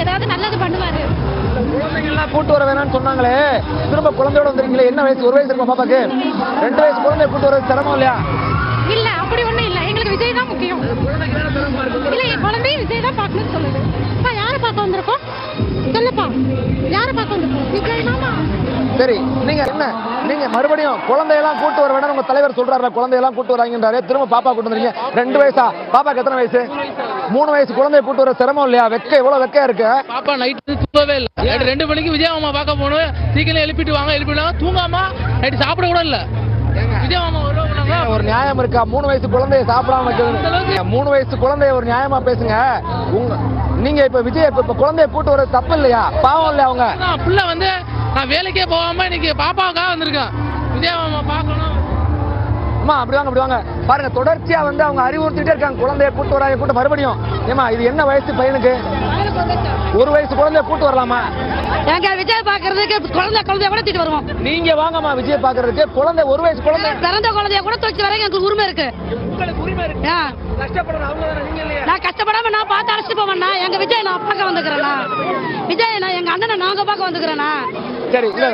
ஏதாவது நல்லது பண்ணுவாரு. குழந்தைங்கள்லாம் கூட்டு வர வேணாம்னு சொன்னாங்களே, திரும்ப குழந்தையோட வந்துருக்கீங்களே, என்ன வயசு? 1 வயசு இருக்கும் பாப்பாக்கு. 2 வயசு குழந்தைய கூட்டு வர சிரமம் இல்லையா? இல்ல அப்படி ஒண்ணும் இல்ல, எங்களுக்கு விஜய் தான் முக்கியம். இல்ல என் குழந்தையும் விஜய் தான் பார்க்கணும்னு சொல்லுது. யாரை பார்க்க வந்திருக்கோம் சொல்லப்பா, யாரை பார்க்க வந்திருக்கோம்? விஜய் மாமா. சரி, நீங்க மறுபடியும் குழந்தையெல்லாம் கூட்டு வர வேணாம் உங்க தலைவர் சொல்றாரு, குழந்தையெல்லாம் கூட்டு வராங்கன்றாரு, திரும்ப பாப்பா கூட்டு வந்துறீங்க. 2 வயசா? பாப்பாக்கு எத்தனை வயசு? 3 வயசு குழந்தைய கூட்டு வர சிரமம் இல்லையா? எவ்வளவு வெக்கையா இருக்கு. பாப்பா நைட்டு தூங்கவே இல்ல. 2 மணிக்கு விஜய் மாமா பார்க்க போகணும், சீக்கிரம் எழுப்பிட்டு வாங்க. தூங்காமா நைட்டு சாப்பிட கூட இல்ல. விஜய் மாமா ஒரு நியாயம் இருக்கா? 3 வயசு குழந்தைய சாப்பிடாம வைக்கிறது. 3 வயசு குழந்தைய ஒரு நியாயமா பேசுங்க. நீங்க இப்ப விஜய் இப்ப குழந்தைய கூட்டு வர தப்பு இல்லையா? பாவம் இல்லையா? அவங்க புள்ள வந்து நான் வேலைக்கே போகாம இன்னைக்கு பாப்பாவுக்காக வந்திருக்கேன். விஜய் மாமா பார்க்கணும். அம்மா அப்படி வாங்க பாருங்க, தொடர்ச்சியா வந்து அவங்க அறிவுறுத்திட்டே இருக்காங்க, குழந்தைய கூட்டு வராங்க கூட்டு. மறுபடியும் ஏமா இது என்ன வயசு பையனுக்கு? 1 வயசு குழந்தைய கூட்டு வரலாமா? எங்க விஜய் பாக்குறதுக்கு குழந்தைய கூட தூக்கிட்டு வருவோம். நீங்க வாங்கம்மா விஜய் பாக்குறதுக்கு. குழந்தை 1 வயசு குழந்தை, பிறந்த குழந்தைய கூட தூக்கிட்டு வர எங்களுக்கு உரிமை இருக்கு. நான் கஷ்டப்படாம நான் பார்த்து அழைச்சிட்டு போவேன்னா எங்க விஜய் நான் பார்க்க வந்துக்கிறேன்னா, விஜய் நான் எங்க அண்ணனை நாங்க பார்க்க வந்துக்கிறேன்னா. சரி இல்ல